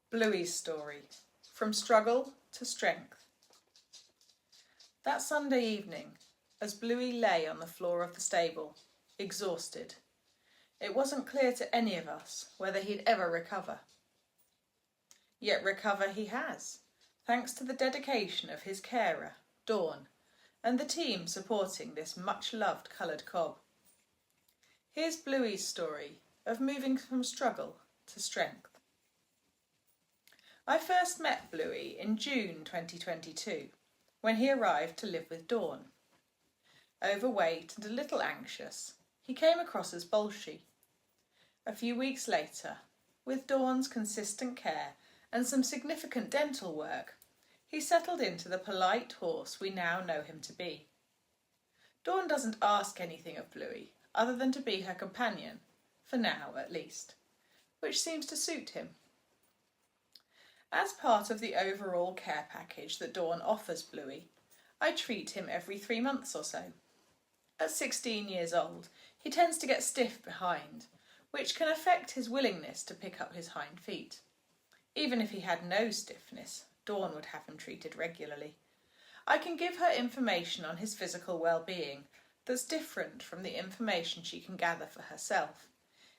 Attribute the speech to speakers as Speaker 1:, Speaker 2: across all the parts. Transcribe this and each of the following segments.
Speaker 1: Bluey's story, from struggle to strength. That Sunday evening, as Bluey lay on the floor of the stable, exhausted, it wasn't clear to any of us whether he'd ever recover. Yet recover he has, thanks to the dedication of his carer, Dawn, and the team supporting this much-loved coloured cob. Here's Bluey's story of moving from struggle to strength. I first met Bluey in June 2022, when he arrived to live with Dawn. Overweight and a little anxious, he came across as bolshy. A few weeks later, with Dawn's consistent care and some significant dental work, he settled into the polite horse we now know him to be. Dawn doesn't ask anything of Bluey other than to be her companion, for now at least, which seems to suit him. As part of the overall care package that Dawn offers Bluey, I treat him every 3 months or so. At 16 years old, he tends to get stiff behind, which can affect his willingness to pick up his hind feet. Even if he had no stiffness, Dawn would have him treated regularly. I can give her information on his physical well-being that's different from the information she can gather for herself,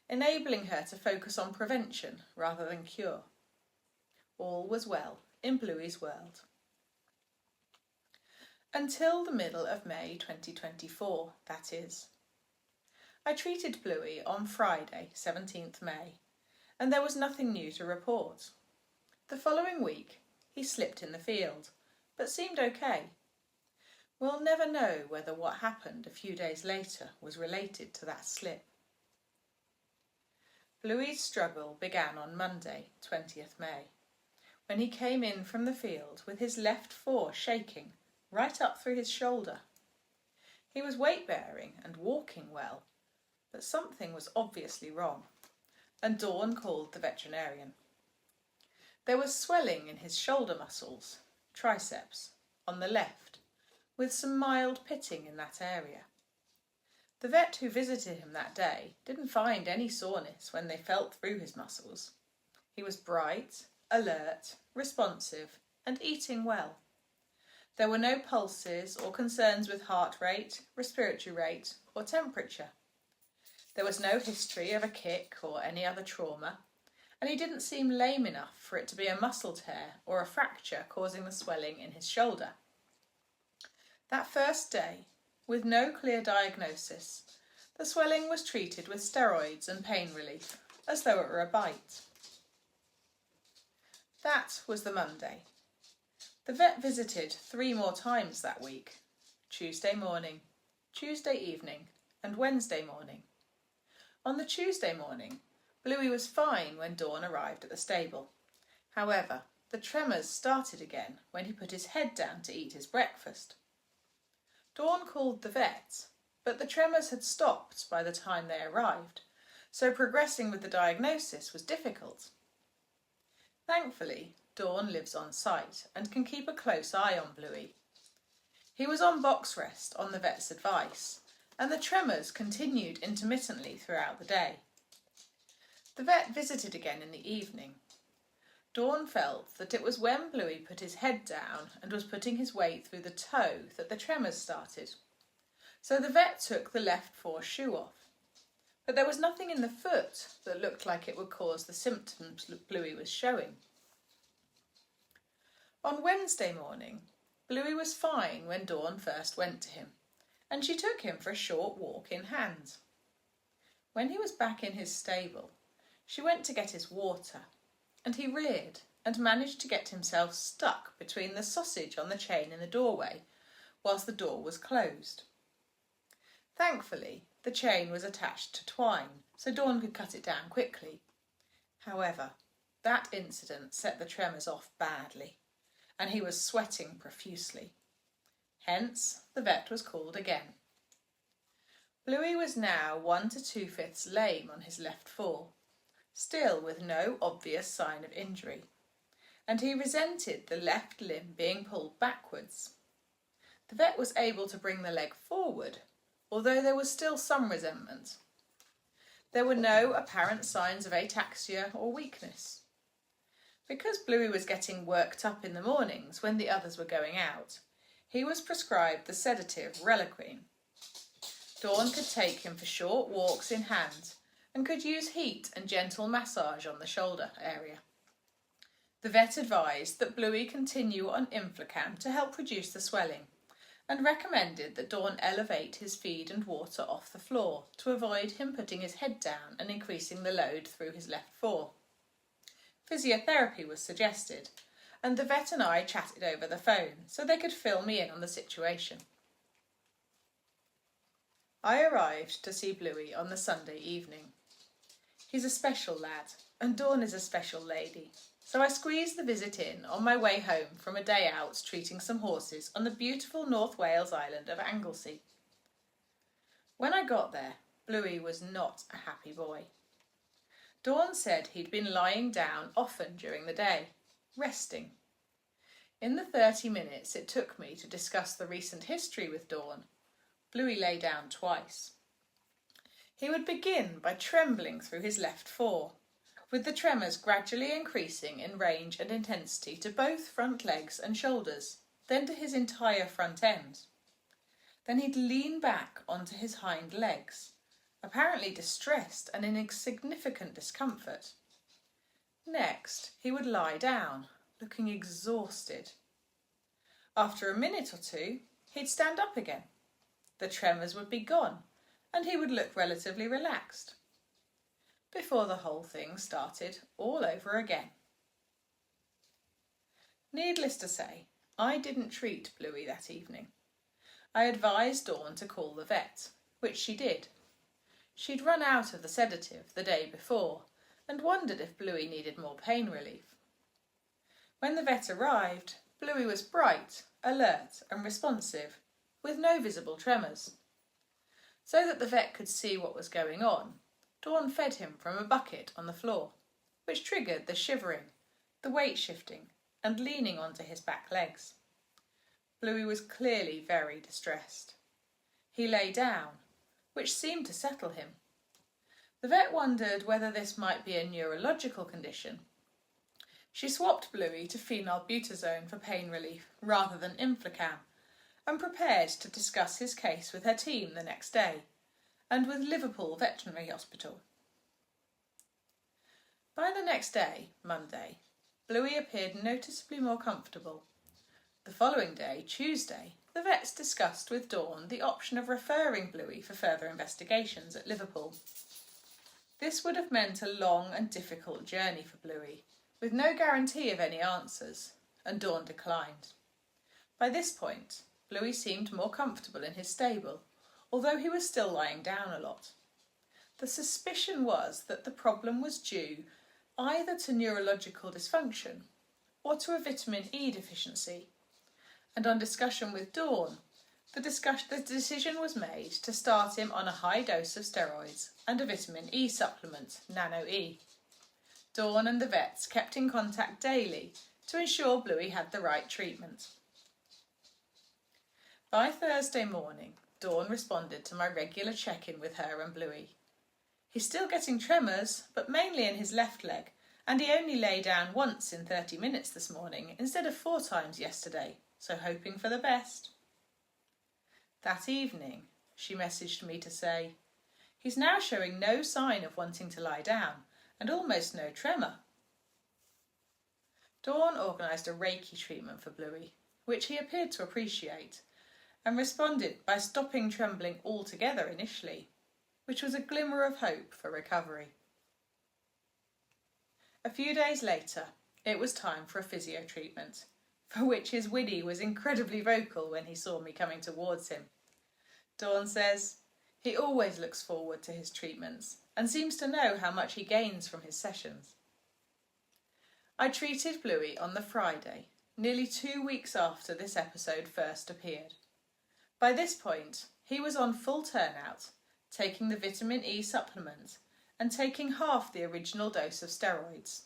Speaker 1: enabling her to focus on prevention rather than cure. All was well in Bluey's world. Until the middle of May 2024, that is. I treated Bluey on Friday, 17th May, and there was nothing new to report. The following week, he slipped in the field, but seemed okay. We'll never know whether what happened a few days later was related to that slip. Bluey's struggle began on Monday, 20th May. When he came in from the field with his left fore shaking right up through his shoulder. He was weight-bearing and walking well, but something was obviously wrong, and Dawn called the veterinarian. There was swelling in his shoulder muscles, triceps, on the left, with some mild pitting in that area. The vet who visited him that day didn't find any soreness when they felt through his muscles. He was bright, alert, responsive, and eating well. There were no pulses or concerns with heart rate, respiratory rate, or temperature. There was no history of a kick or any other trauma, and he didn't seem lame enough for it to be a muscle tear or a fracture causing the swelling in his shoulder. That first day, with no clear diagnosis, the swelling was treated with steroids and pain relief, as though it were a bite. That was the Monday. The vet visited 3 more times that week, Tuesday morning, Tuesday evening, and Wednesday morning. On the Tuesday morning, Bluey was fine when Dawn arrived at the stable. However, the tremors started again when he put his head down to eat his breakfast. Dawn called the vet, but the tremors had stopped by the time they arrived, so progressing with the diagnosis was difficult. Thankfully, Dawn lives on site and can keep a close eye on Bluey. He was on box rest on the vet's advice, and the tremors continued intermittently throughout the day. The vet visited again in the evening. Dawn felt that it was when Bluey put his head down and was putting his weight through the toe that the tremors started. So the vet took the left fore shoe off. But there was nothing in the foot that looked like it would cause the symptoms Bluey was showing. On Wednesday morning, Bluey was fine when Dawn first went to him, and she took him for a short walk in hand. When he was back in his stable, she went to get his water, and he reared and managed to get himself stuck between the sausage on the chain in the doorway, whilst the door was closed. Thankfully, the chain was attached to twine, so Dawn could cut it down quickly. However, that incident set the tremors off badly, and he was sweating profusely. Hence, the vet was called again. Bluey was now 1 to 2/5 lame on his left fore, still with no obvious sign of injury, and he resented the left limb being pulled backwards. The vet was able to bring the leg forward, although there was still some resentment. There were no apparent signs of ataxia or weakness. Because Bluey was getting worked up in the mornings when the others were going out, he was prescribed the sedative Reliquine. Dawn could take him for short walks in hand and could use heat and gentle massage on the shoulder area. The vet advised that Bluey continue on Inflicam to help reduce the swelling and recommended that Dawn elevate his feed and water off the floor to avoid him putting his head down and increasing the load through his left fore. Physiotherapy was suggested, and the vet and I chatted over the phone so they could fill me in on the situation. I arrived to see Bluey on the Sunday evening. He's a special lad, and Dawn is a special lady, so I squeezed the visit in on my way home from a day out treating some horses on the beautiful North Wales island of Anglesey. When I got there, Bluey was not a happy boy. Dawn said he'd been lying down often during the day, resting. In the 30 minutes it took me to discuss the recent history with Dawn, Bluey lay down twice. He would begin by trembling through his left fore, with the tremors gradually increasing in range and intensity to both front legs and shoulders, then to his entire front end. Then he'd lean back onto his hind legs, apparently distressed and in significant discomfort. Next, he would lie down, looking exhausted. After a minute or two, he'd stand up again. The tremors would be gone, and he would look relatively relaxed, before the whole thing started all over again. Needless to say, I didn't treat Bluey that evening. I advised Dawn to call the vet, which she did. She'd run out of the sedative the day before and wondered if Bluey needed more pain relief. When the vet arrived, Bluey was bright, alert and responsive, with no visible tremors. So that the vet could see what was going on, Dawn fed him from a bucket on the floor, which triggered the shivering, the weight shifting and leaning onto his back legs. Bluey was clearly very distressed. He lay down, which seemed to settle him. The vet wondered whether this might be a neurological condition. She swapped Bluey to phenylbutazone for pain relief rather than Inflicam, and prepared to discuss his case with her team the next day, and with Liverpool Veterinary Hospital. By the next day, Monday, Bluey appeared noticeably more comfortable. The following day, Tuesday, the vets discussed with Dawn the option of referring Bluey for further investigations at Liverpool. This would have meant a long and difficult journey for Bluey, with no guarantee of any answers, and Dawn declined. By this point, Bluey seemed more comfortable in his stable, although he was still lying down a lot. The suspicion was that the problem was due either to neurological dysfunction or to a vitamin E deficiency, and on discussion with Dawn, the decision was made to start him on a high dose of steroids and a vitamin E supplement, Nano E. Dawn and the vets kept in contact daily to ensure Bluey had the right treatment. By Thursday morning, Dawn responded to my regular check-in with her and Bluey. He's still getting tremors, but mainly in his left leg, and he only lay down once in 30 minutes this morning instead of 4 times yesterday, so hoping for the best. That evening, she messaged me to say, he's now showing no sign of wanting to lie down, and almost no tremor. Dawn organised a Reiki treatment for Bluey, which he appeared to appreciate, and responded by stopping trembling altogether initially, which was a glimmer of hope for recovery. A few days later, it was time for a physio treatment, for which his whinny was incredibly vocal when he saw me coming towards him. Dawn says he always looks forward to his treatments and seems to know how much he gains from his sessions. I treated Bluey on the Friday, nearly 2 weeks after this episode first appeared. By this point, he was on full turnout, taking the vitamin E supplement and taking half the original dose of steroids.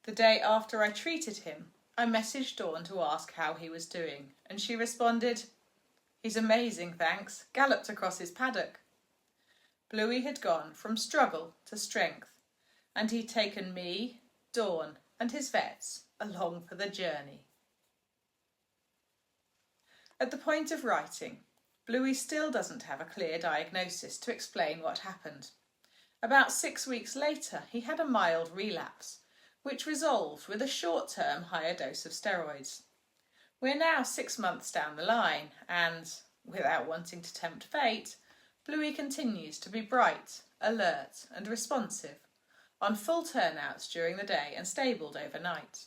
Speaker 1: The day after I treated him, I messaged Dawn to ask how he was doing, and she responded, "He's amazing, thanks, galloped across his paddock." Bluey had gone from struggle to strength, and he'd taken me, Dawn, and his vets along for the journey. At the point of writing, Bluey still doesn't have a clear diagnosis to explain what happened. About 6 weeks later, he had a mild relapse, which resolved with a short-term higher dose of steroids. We're now 6 months down the line and, without wanting to tempt fate, Bluey continues to be bright, alert and responsive, on full turnouts during the day and stabled overnight.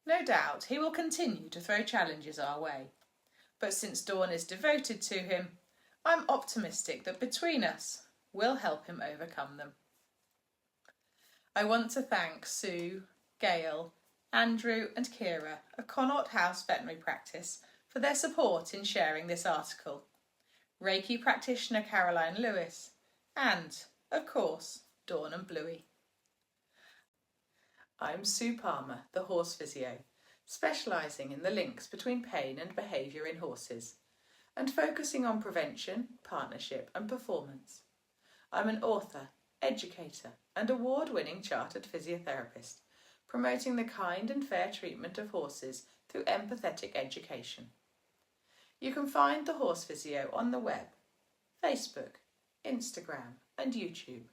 Speaker 1: No doubt he will continue to throw challenges our way, but since Dawn is devoted to him, I'm optimistic that between us, we'll help him overcome them. I want to thank Sue, Gail, Andrew and Kira of Connaught House Veterinary Practice for their support in sharing this article, Reiki practitioner Caroline Lewis, and, of course, Dawn and Bluey. I'm Sue Palmer, the Horse Physio, specialising in the links between pain and behaviour in horses, and focusing on prevention, partnership and performance. I'm an author, educator and award-winning Chartered Physiotherapist, promoting the kind and fair treatment of horses through empathetic education. You can find the Horse Physio on the web, Facebook, Instagram and YouTube.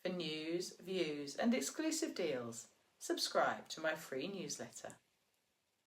Speaker 1: For news, views and exclusive deals, subscribe to my free newsletter.